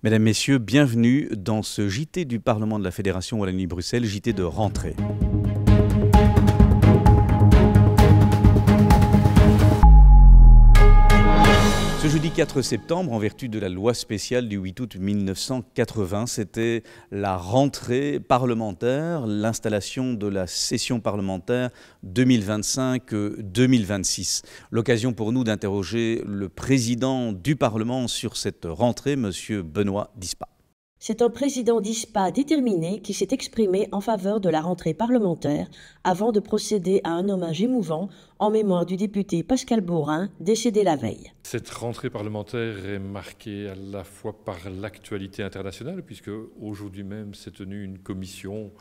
Mesdames, Messieurs, bienvenue dans ce JT du Parlement de la Fédération Wallonie-Bruxelles, JT de rentrée. Ce jeudi 4 septembre, en vertu de la loi spéciale du 8 août 1980, c'était la rentrée parlementaire, l'installation de la session parlementaire 2025-2026. L'occasion pour nous d'interroger le président du Parlement sur cette rentrée, M. Benoît Dispa. C'est un président d'ISPA déterminé qui s'est exprimé en faveur de la rentrée parlementaire avant de procéder à un hommage émouvant en mémoire du député Pascal Baurin, décédé la veille. Cette rentrée parlementaire est marquée à la fois par l'actualité internationale, puisque aujourd'hui même s'est tenue une commission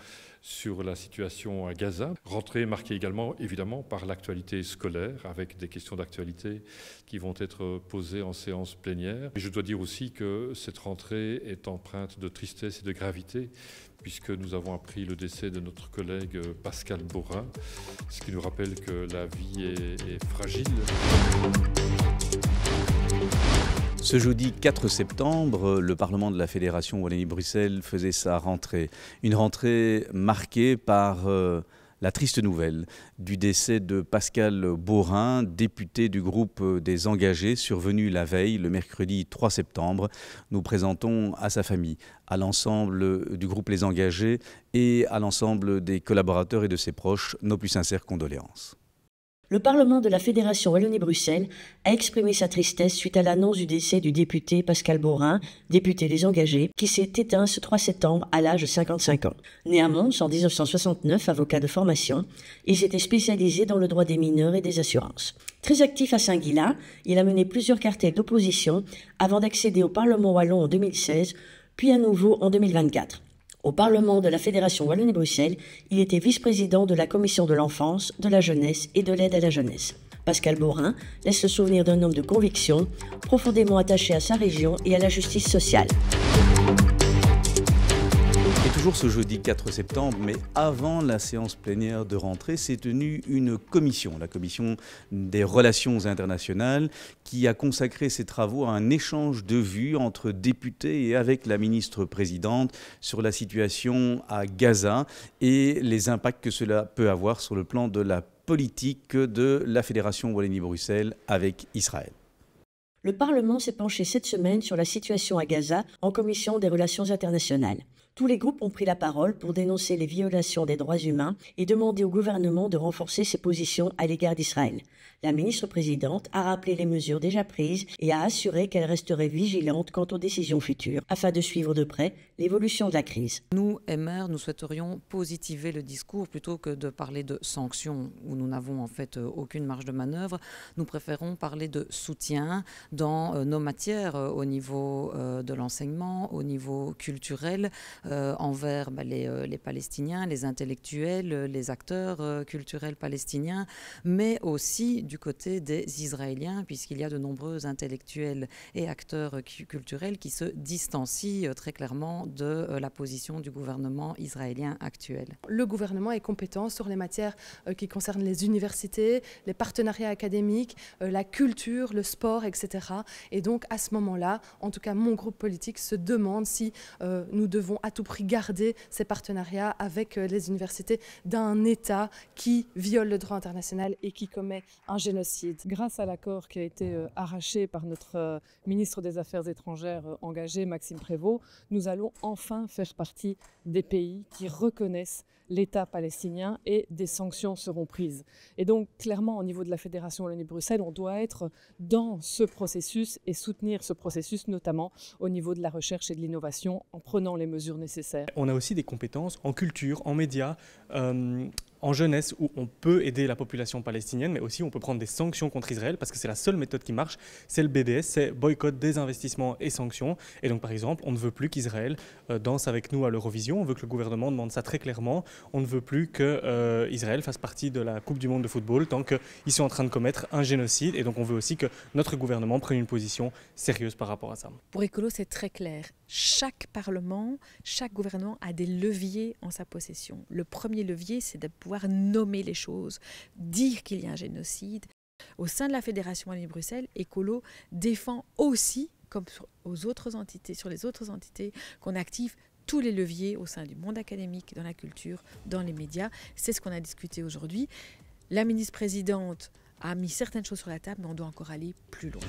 sur la situation à Gaza. Rentrée marquée également, évidemment, par l'actualité scolaire, avec des questions d'actualité qui vont être posées en séance plénière. Et je dois dire aussi que cette rentrée est empreinte de tristesse et de gravité, puisque nous avons appris le décès de notre collègue Pascal Baurin, ce qui nous rappelle que la vie est fragile. Ce jeudi 4 septembre, le Parlement de la Fédération Wallonie-Bruxelles faisait sa rentrée. Une rentrée marquée par la triste nouvelle du décès de Pascal Baurin, député du groupe des Engagés, survenu la veille, le mercredi 3 septembre. Nous présentons à sa famille, à l'ensemble du groupe Les Engagés et à l'ensemble des collaborateurs et de ses proches nos plus sincères condoléances. Le Parlement de la Fédération Wallonie-Bruxelles a exprimé sa tristesse suite à l'annonce du décès du député Pascal Baurin, député des Engagés, qui s'est éteint ce 3 septembre à l'âge de 55 ans. Né à Mons en 1969, avocat de formation, il s'était spécialisé dans le droit des mineurs et des assurances. Très actif à Saint-Guilain, il a mené plusieurs cartels d'opposition avant d'accéder au Parlement wallon en 2016, puis à nouveau en 2024. Au Parlement de la Fédération Wallonie-Bruxelles, il était vice-président de la Commission de l'enfance, de la jeunesse et de l'aide à la jeunesse. Pascal Baurin laisse le souvenir d'un homme de conviction, profondément attaché à sa région et à la justice sociale. Et toujours ce jeudi 4 septembre, mais avant la séance plénière de rentrée, s'est tenue une commission, la commission des relations internationales, qui a consacré ses travaux à un échange de vues entre députés et avec la ministre-présidente sur la situation à Gaza et les impacts que cela peut avoir sur le plan de la politique de la Fédération Wallonie-Bruxelles avec Israël. Le Parlement s'est penché cette semaine sur la situation à Gaza en commission des relations internationales. Tous les groupes ont pris la parole pour dénoncer les violations des droits humains et demander au gouvernement de renforcer ses positions à l'égard d'Israël. La ministre-présidente a rappelé les mesures déjà prises et a assuré qu'elle resterait vigilante quant aux décisions futures afin de suivre de près l'évolution de la crise. Nous, MR, nous souhaiterions positiver le discours plutôt que de parler de sanctions où nous n'avons en fait aucune marge de manœuvre. Nous préférons parler de soutien dans nos matières au niveau de l'enseignement, au niveau culturel, envers les Palestiniens, les intellectuels, les acteurs culturels palestiniens, mais aussi du côté des Israéliens, puisqu'il y a de nombreux intellectuels et acteurs culturels qui se distancient très clairement de la position du gouvernement israélien actuel. Le gouvernement est compétent sur les matières qui concernent les universités, les partenariats académiques, la culture, le sport, etc. Et donc à ce moment-là, en tout cas mon groupe politique se demande si nous devons à tout prix garder ces partenariats avec les universités d'un État qui viole le droit international et qui commet un génocide. Grâce à l'accord qui a été arraché par notre ministre des Affaires étrangères engagé, Maxime Prévost, nous allons enfin faire partie des pays qui reconnaissent l'État palestinien et des sanctions seront prises. Et donc, clairement, au niveau de la Fédération Wallonie-Bruxelles, on doit être dans ce processus et soutenir ce processus, notamment au niveau de la recherche et de l'innovation, en prenant les mesures nécessaires. On a aussi des compétences en culture, en médias, en jeunesse, où on peut aider la population palestinienne, mais aussi on peut prendre des sanctions contre Israël, parce que c'est la seule méthode qui marche, c'est le BDS, c'est boycott, désinvestissement et sanctions. Et donc, par exemple, on ne veut plus qu'Israël danse avec nous à l'Eurovision, on veut que le gouvernement demande ça très clairement. On ne veut plus qu'Israël fasse partie de la Coupe du monde de football tant qu'ils sont en train de commettre un génocide. Et donc on veut aussi que notre gouvernement prenne une position sérieuse par rapport à ça. Pour Écolo, c'est très clair. Chaque parlement, chaque gouvernement a des leviers en sa possession. Le premier levier, c'est de pouvoir nommer les choses, dire qu'il y a un génocide. Au sein de la Fédération Wallonie-Bruxelles, Écolo défend aussi comme sur les autres entités, qu'on active tous les leviers au sein du monde académique, dans la culture, dans les médias. C'est ce qu'on a discuté aujourd'hui. La ministre-présidente a mis certaines choses sur la table, mais on doit encore aller plus loin.